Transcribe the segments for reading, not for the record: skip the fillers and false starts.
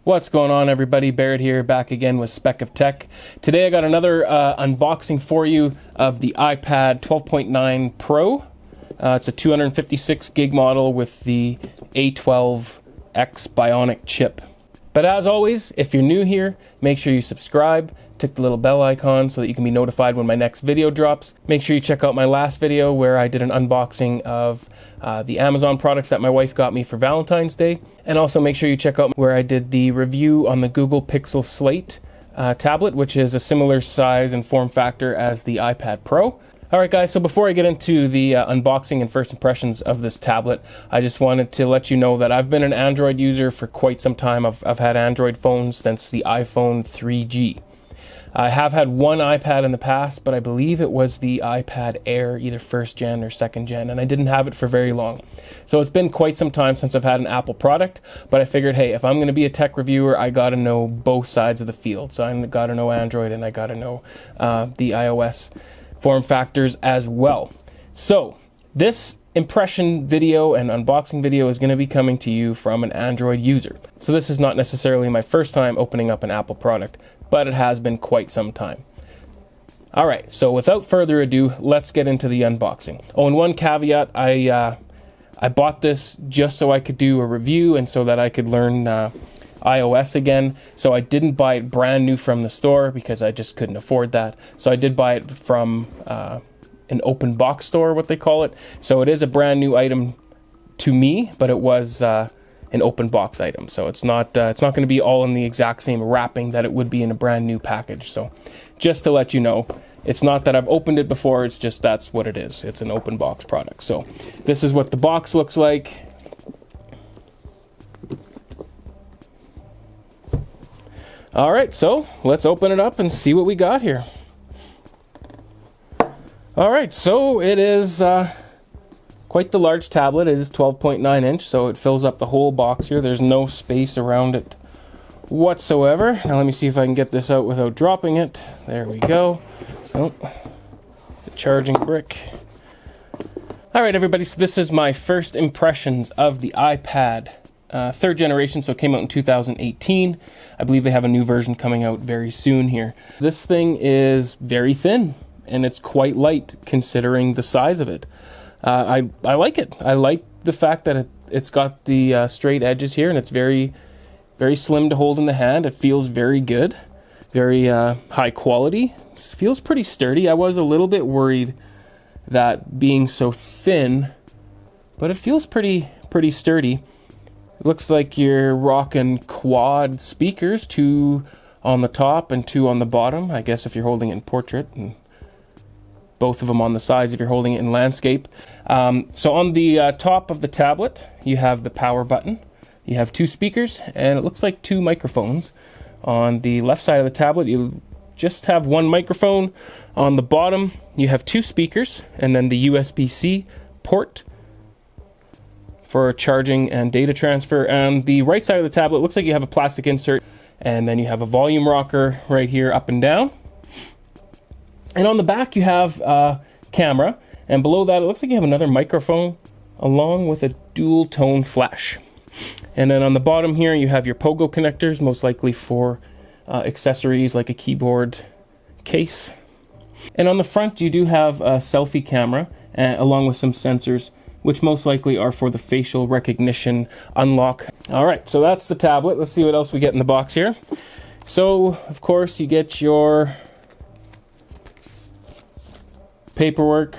What's going on, everybody? Barrett here, back again with Spec of Tech. Today I got another unboxing for you of the iPad 12.9 Pro. It's a 256 gig model with the A12X Bionic chip. But as always, if you're new here, make sure you subscribe, tick the little bell icon so that you can be notified when my next video drops. Make sure you check out my last video where I did an unboxing of the Amazon products that my wife got me for Valentine's Day. And also make sure you check out where I did the review on the Google Pixel Slate tablet, which is a similar size and form factor as the iPad Pro. Alright guys, so before I get into the unboxing and first impressions of this tablet, I just wanted to let you know that I've been an Android user for quite some time. I've had Android phones since the iPhone 3G. I have had one iPad in the past, but I believe it was the iPad Air, either first gen or second gen, and I didn't have it for very long. So it's been quite some time since I've had an Apple product, but I figured, hey, if I'm going to be a tech reviewer, I got to know both sides of the field. So I got to know Android and I got to know the iOS form factors as well. So this impression video and unboxing video is going to be coming to you from an Android user. So this is not necessarily my first time opening up an Apple product, but it has been quite some time. All right, so without further ado, let's get into the unboxing. Oh, and one caveat, I bought this just so I could do a review and so that I could learn iOS again. So I didn't buy it brand new from the store because I just couldn't afford that. So I did buy it from an open box store, what they call it. So it is a brand new item to me, but it was an open box item. So it's not going to be all in the exact same wrapping that it would be in a brand new package. So just to let you know, it's not that I've opened it before, it's just that's what it is. It's an open box product. So this is what the box looks like. All right, so let's open it up and see what we got here. All right, so it is quite the large tablet. It is 12.9 inch, so it fills up the whole box here. There's no space around it whatsoever. Now let me see if I can get this out without dropping it. There we go. Oh, the charging brick. All right, everybody, so this is my first impressions of the iPad. Third generation, so it came out in 2018. I believe they have a new version coming out very soon here. This thing is very thin, and it's quite light considering the size of it. I like it. I like the fact that it's got the straight edges here, and it's very, very slim to hold in the hand. It feels very good, very high quality. It feels pretty sturdy. I was a little bit worried that being so thin, but it feels pretty sturdy. It looks like you're rocking quad speakers, 2 on the top and 2 on the bottom. I guess if you're holding it in portrait, and both of them on the sides if you're holding it in landscape. So on the top of the tablet, you have the power button. You have 2 speakers, and it looks like 2 microphones. On the left side of the tablet, you just have 1 microphone. On the bottom, you have 2 speakers, and then the USB-C port for charging and data transfer. On the right side of the tablet, it looks like you have a plastic insert, and then you have a volume rocker right here up and down. And on the back, you have a camera, and below that, it looks like you have another microphone along with a dual tone flash. And then on the bottom here, you have your pogo connectors, most likely for accessories like a keyboard case. And on the front, you do have a selfie camera along with some sensors, which most likely are for the facial recognition unlock. All right, so that's the tablet. Let's see what else we get in the box here. So, of course, you get your paperwork,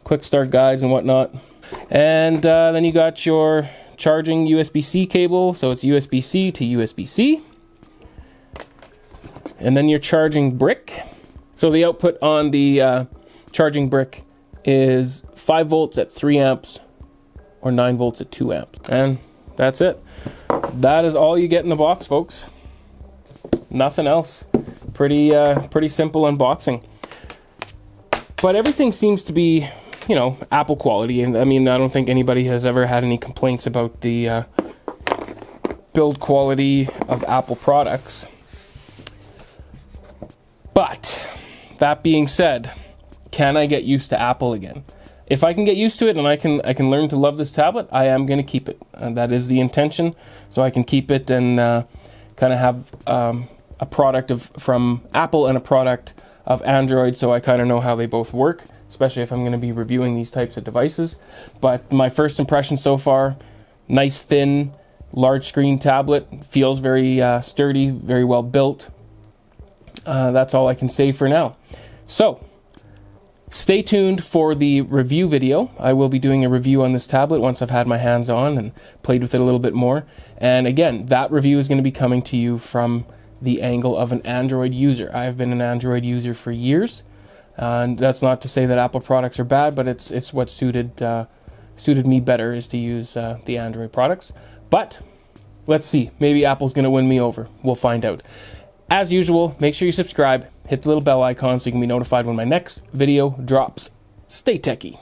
quick start guides and whatnot. And then you got your charging USB-C cable. So it's USB-C to USB-C. And then your charging brick. So the output on the charging brick is 5 volts at 3 amps or 9 volts at 2 amps. And that's it. That is all you get in the box, folks. Nothing else. Pretty simple unboxing. But everything seems to be, you know, Apple quality. And I mean, I don't think anybody has ever had any complaints about the build quality of Apple products. But that being said, can I get used to Apple again? if I can get used to it and I can learn to love this tablet, I am going to keep it. That is the intention, so I can keep it and kind of have a product from Apple and a product of Android, so I kind of know how they both work, especially if I'm going to be reviewing these types of devices. But my first impression so far, nice thin large screen tablet, feels very sturdy, very well built. That's all I can say for now. So stay tuned for the review video. I will be doing a review on this tablet once I've had my hands on and played with it a little bit more. And again, that review is going to be coming to you from the angle of an Android user. I've been an Android user for years, and that's not to say that Apple products are bad, but it's what suited me better is to use the Android products. But let's see, maybe Apple's going to win me over. We'll find out. As usual, make sure you subscribe, hit the little bell icon so you can be notified when my next video drops. Stay techie.